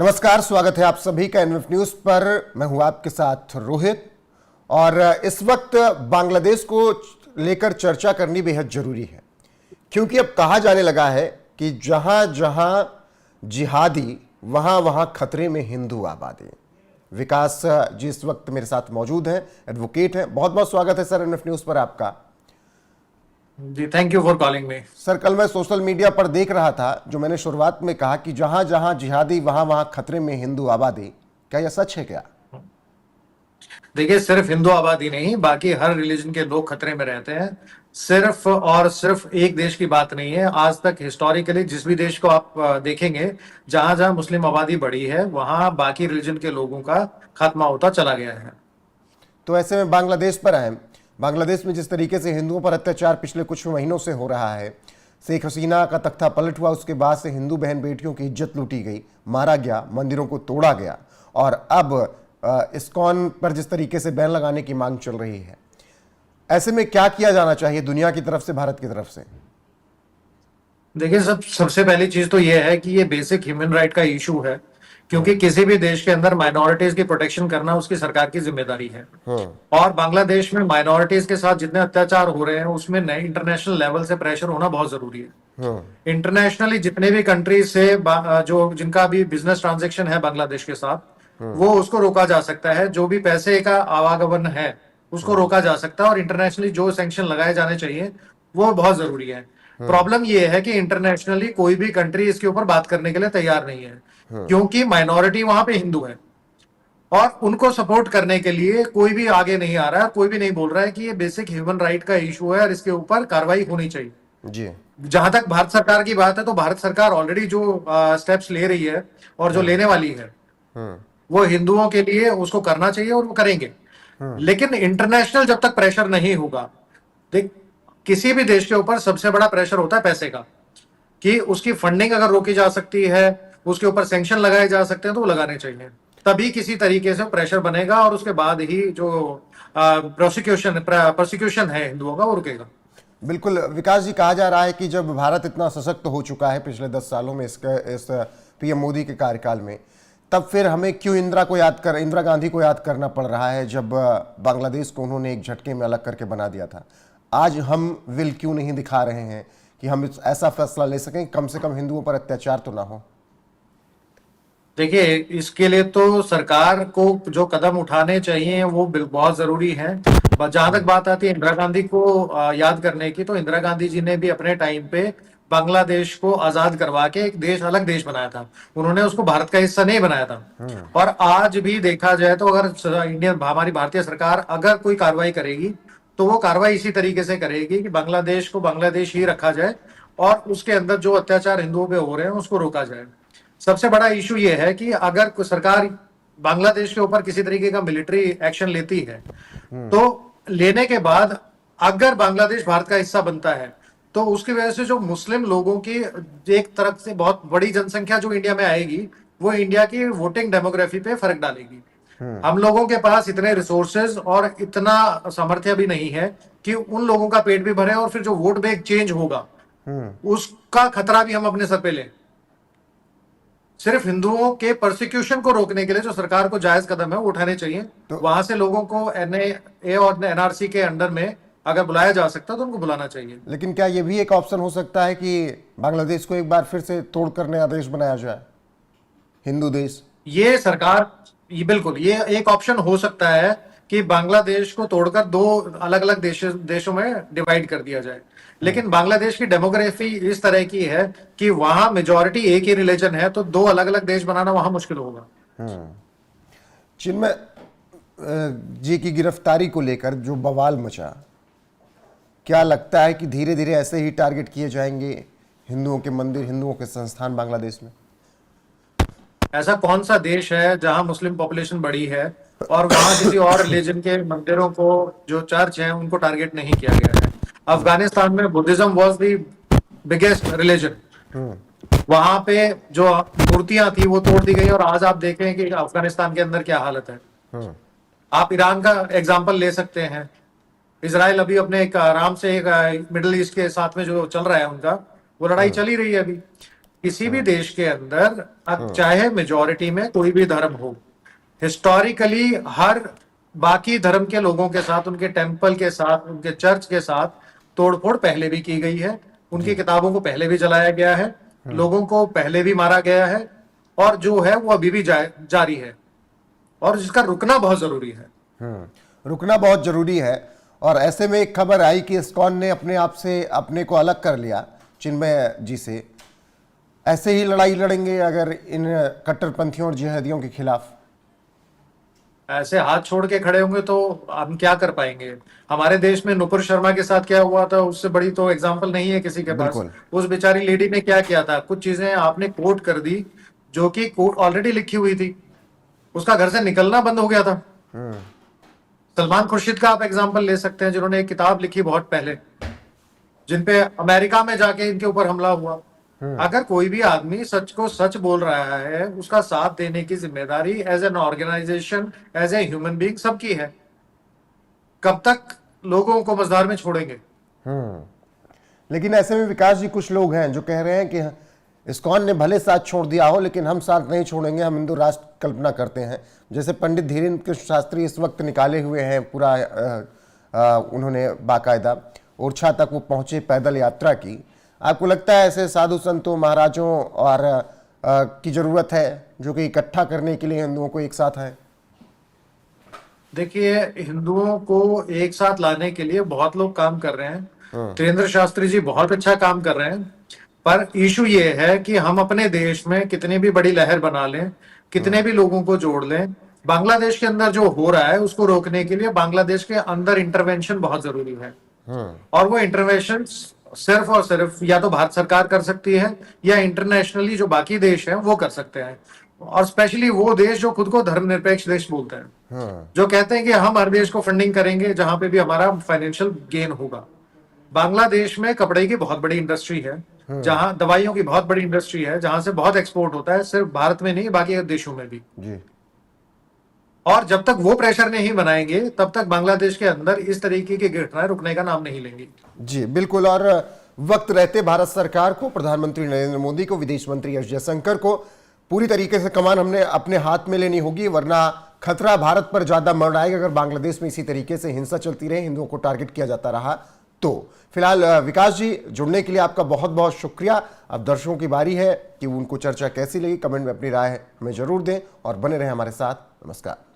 नमस्कार, स्वागत है आप सभी का एनएफ न्यूज पर। मैं हूं आपके साथ रोहित। और इस वक्त बांग्लादेश को लेकर चर्चा करनी बेहद जरूरी है, क्योंकि अब कहा जाने लगा है कि जहां जहां जिहादी वहां वहां खतरे में हिंदू आबादी। विकास जी इस वक्त मेरे साथ मौजूद हैं, एडवोकेट हैं। बहुत बहुत स्वागत है सर एनएफ न्यूज पर आपका। जी, thank you for calling me. Sir, कल मैं सोशल मीडिया पर देख रहा था, जो मैंने शुरुआत में कहा कि जहां जहां जिहादी वहां वहां खतरे में हिंदू आबादी। क्या यह सच है क्या? देखिए, सिर्फ हिंदू आबादी नहीं, बाकी हर रिलीजन के लोग खतरे में रहते हैं। सिर्फ और सिर्फ एक देश की बात नहीं है। आज तक हिस्टोरिकली जिस भी देश को आप देखेंगे, जहां जहां मुस्लिम आबादी बढ़ी है, वहां बाकी रिलीजन के लोगों का खात्मा होता चला गया है। तो ऐसे में बांग्लादेश पर आए। बांग्लादेश में जिस तरीके से हिंदुओं पर अत्याचार पिछले कुछ महीनों से हो रहा है, शेख हसीना का तख्ता पलट हुआ, उसके बाद से हिंदू बहन बेटियों की इज्जत लूटी गई, मारा गया, मंदिरों को तोड़ा गया, और अब इस्कॉन पर जिस तरीके से बैन लगाने की मांग चल रही है, ऐसे में क्या किया जाना चाहिए दुनिया की तरफ से, भारत की तरफ से? देखिए, सबसे पहली चीज तो यह है कि ये बेसिक ह्यूमन राइट का इशू है, क्योंकि किसी भी देश के अंदर माइनॉरिटीज की प्रोटेक्शन करना उसकी सरकार की जिम्मेदारी है। और बांग्लादेश में माइनॉरिटीज के साथ जितने अत्याचार हो रहे हैं, उसमें इंटरनेशनल लेवल से प्रेशर होना बहुत जरूरी है। इंटरनेशनली जितने भी कंट्रीज से जो जिनका भी बिजनेस ट्रांजेक्शन है बांग्लादेश के साथ, वो उसको रोका जा सकता है। जो भी पैसे का आवागमन है उसको रोका जा सकता है, और इंटरनेशनली जो सैंक्शन लगाए जाने चाहिए वो बहुत जरूरी है। प्रॉब्लम ये है कि इंटरनेशनली कोई भी कंट्री इसके ऊपर बात करने के लिए तैयार नहीं है, क्योंकि माइनॉरिटी वहां पे हिंदू है, और उनको सपोर्ट करने के लिए कोई भी आगे नहीं आ रहा है। कोई भी नहीं बोल रहा है कि ये बेसिक ह्यूमन राइट का इशू है और इसके ऊपर कार्रवाई होनी चाहिए जी। जहां तक भारत सरकार की बात है, तो भारत सरकार ऑलरेडी जो स्टेप्स ले रही है और जो लेने वाली है, वो हिंदुओं के लिए उसको करना चाहिए, और वो करेंगे। लेकिन इंटरनेशनल जब तक प्रेशर नहीं होगा, देख, किसी भी देश के ऊपर सबसे बड़ा प्रेशर होता है पैसे का, कि उसकी फंडिंग अगर रोकी जा सकती है, उसके ऊपर सैंक्शन लगाए जा सकते हैं, तो वो लगाने चाहिए। तभी किसी तरीके से प्रेशर बनेगा, और उसके बाद ही जो प्रोसिक्यूशन है हिंदुओं का, वो रुकेगा। बिल्कुल विकास जी, कहा जा रहा है कि जब भारत इतना सशक्त हो चुका है पिछले 10 सालों में, इस पीएम मोदी के कार्यकाल में, तब फिर हमें क्यों इंदिरा गांधी को याद करना पड़ रहा है, जब बांग्लादेश को उन्होंने एक झटके में अलग करके बना दिया था। आज हम विल क्यों नहीं दिखा रहे हैं कि हम ऐसा फैसला ले सकें, कम से कम हिंदुओं पर अत्याचार तो ना हो? देखिए, इसके लिए तो सरकार को जो कदम उठाने चाहिए वो बहुत जरूरी है। जहां तक बात आती है इंदिरा गांधी को याद करने की, तो इंदिरा गांधी जी ने भी अपने टाइम पे बांग्लादेश को आजाद करवा के एक देश, अलग देश बनाया था। उन्होंने उसको भारत का हिस्सा नहीं बनाया था। और आज भी देखा जाए तो अगर हमारी भारतीय सरकार अगर कोई कार्रवाई करेगी, तो वो कार्रवाई इसी तरीके से करेगी कि बांग्लादेश को बांग्लादेश ही रखा जाए, और उसके अंदर जो अत्याचार हिंदुओं पे हो रहे हैं उसको रोका जाए। सबसे बड़ा इशू ये है कि अगर कोई सरकार बांग्लादेश के ऊपर किसी तरीके का मिलिट्री एक्शन लेती है, तो लेने के बाद अगर बांग्लादेश भारत का हिस्सा बनता है, तो उसकी वजह से जो मुस्लिम लोगों की एक तरफ से बहुत बड़ी जनसंख्या जो इंडिया में आएगी, वो इंडिया की वोटिंग डेमोग्राफी पे फर्क डालेगी। हम लोगों के पास इतने रिसोर्सेज और इतना सामर्थ्य भी नहीं है कि उन लोगों का पेट भी भरे, और फिर जो वोट बैंक चेंज होगा उसका खतरा भी हम अपने सर पे लें। सिर्फ हिंदुओं के प्रोसिक्यूशन को रोकने के लिए जो सरकार को जायज कदम है वो उठाने चाहिए। तो वहां से लोगों को एनआईए और एनआरसी के अंडर में अगर बुलाया जा सकता है तो उनको बुलाना चाहिए। लेकिन क्या यह भी एक ऑप्शन हो सकता है कि बांग्लादेश को एक बार फिर से तोड़कर नया देश बनाया जाए, हिंदू देश? ये सरकार, ये बिल्कुल, ये एक ऑप्शन हो सकता है कि बांग्लादेश को तोड़कर दो अलग अलग देशों में डिवाइड कर दिया जाए। लेकिन बांग्लादेश की डेमोग्राफी इस तरह की है कि वहां मेजॉरिटी एक ही रिलीजन है, तो दो अलग अलग देश बनाना वहां मुश्किल होगा। चिन्मय जी की गिरफ्तारी को लेकर जो बवाल मचा, क्या लगता है कि धीरे धीरे ऐसे ही टारगेट किए जाएंगे हिंदुओं के मंदिर, हिंदुओं के संस्थान बांग्लादेश में? ऐसा कौन सा देश है जहां मुस्लिम पॉपुलेशन बड़ी है और वहां किसी और रिलीजन के मंदिरों को, जो चर्च हैं, उनको टारगेट नहीं किया गया है? अफगानिस्तान में Buddhism was the biggest religion. वहां पे जो मूर्तियां थी वो तोड़ दी गई, और आज आप देखें कि अफगानिस्तान के अंदर क्या हालत है। आप ईरान का एग्जाम्पल ले सकते हैं। इजराइल अभी अपने एक आराम से एक मिडिल ईस्ट के साथ में जो चल रहा है उनका, वो लड़ाई चल ही रही है अभी। किसी भी देश के अंदर अब चाहे मेजॉरिटी में कोई भी धर्म हो, हिस्टोरिकली हर बाकी धर्म के लोगों के साथ, उनके टेम्पल के साथ, उनके चर्च के साथ तोड़फोड़ पहले भी की गई है, उनकी किताबों को पहले भी जलाया गया है, लोगों को पहले भी मारा गया है, और जो है वो अभी भी जारी है, और जिसका रुकना बहुत जरूरी है। रुकना बहुत जरूरी है। और ऐसे में एक खबर आई कि इस्कॉन ने अपने आप से अपने को अलग कर लिया चिन्मय जी से। ऐसे ही लड़ाई लड़ेंगे अगर इन कट्टरपंथियों और जिहादियों के खिलाफ? ऐसे हाथ छोड़ के खड़े होंगे तो हम क्या कर पाएंगे? हमारे देश में नुपुर शर्मा के साथ क्या हुआ था, उससे बड़ी तो एग्जांपल नहीं है किसी के पास। उस बेचारी लेडी ने क्या किया था, कुछ चीजें आपने कोट कर दी जो कि कोर्ट ऑलरेडी लिखी हुई थी, उसका घर से निकलना बंद हो गया था। सलमान खुर्शीद का आप एग्जांपल ले सकते हैं, जिन्होंने एक किताब लिखी बहुत पहले, जिनपे अमेरिका में जाके इनके ऊपर हमला हुआ। अगर कोई भी आदमी सच को सच बोल रहा है, उसका साथ देने की जिम्मेदारी as an organisation, as a human being सबकी है। कब तक लोगों को मझधार में छोड़ेंगे? लेकिन ऐसे में विकास जी कुछ लोग हैं जो कह रहे हैं कि इस्कॉन ने भले साथ छोड़ दिया हो, लेकिन हम साथ नहीं छोड़ेंगे, हम हिंदू राष्ट्र कल्पना करते हैं। जैसे पंडित धीरेन्द्र कृष्ण शास्त्री इस वक्त निकाले हुए हैं पूरा, उन्होंने बाकायदा ओरछा तक वो पहुंचे, पैदल यात्रा की। आपको लगता है ऐसे साधु संतों, महाराजों और की जरूरत है जो कि इकट्ठा करने के लिए हिंदुओं को एक साथ है? देखिए, हिंदुओं को एक साथ लाने के लिए बहुत लोग काम कर रहे हैं। धीरेन्द्र शास्त्री जी बहुत अच्छा काम कर रहे हैं, पर इशू ये है कि हम अपने देश में कितनी भी बड़ी लहर बना लें, कितने भी लोगों को जोड़ लें, बांग्लादेश के अंदर जो हो रहा है उसको रोकने के लिए बांग्लादेश के अंदर इंटरवेंशन बहुत जरूरी है। और वो इंटरवेंशन सिर्फ और सिर्फ या तो भारत सरकार कर सकती है, या इंटरनेशनली जो बाकी देश हैं वो कर सकते हैं। और स्पेशली वो देश जो खुद को धर्मनिरपेक्ष देश बोलते हैं, जो कहते हैं कि हम हर देश को फंडिंग करेंगे जहां पे भी हमारा फाइनेंशियल गेन होगा। बांग्लादेश में कपड़े की बहुत बड़ी इंडस्ट्री है, जहां दवाइयों की बहुत बड़ी इंडस्ट्री है, जहां से बहुत एक्सपोर्ट होता है, सिर्फ भारत में नहीं बाकी देशों में भी जी। और जब तक वो प्रेशर नहीं बनाएंगे तब तक बांग्लादेश के अंदर इस तरीके की घटनाएं रुकने का नाम नहीं लेंगी। जी बिल्कुल। और वक्त रहते भारत सरकार को, प्रधानमंत्री नरेंद्र मोदी को, विदेश मंत्री एस जयशंकर को पूरी तरीके से कमान हमने अपने हाथ में लेनी होगी, वरना खतरा भारत पर ज्यादा बढ़ आएगा अगर बांग्लादेश में इसी तरीके से हिंसा चलती रहे, हिंदुओं को टारगेट किया जाता रहा तो। फिलहाल विकास जी, जुड़ने के लिए आपका बहुत बहुत शुक्रिया। अब दर्शकों की बारी है कि उनको चर्चा कैसी लगी, कमेंट में अपनी राय हमें जरूर दें और बने रहें हमारे साथ। नमस्कार।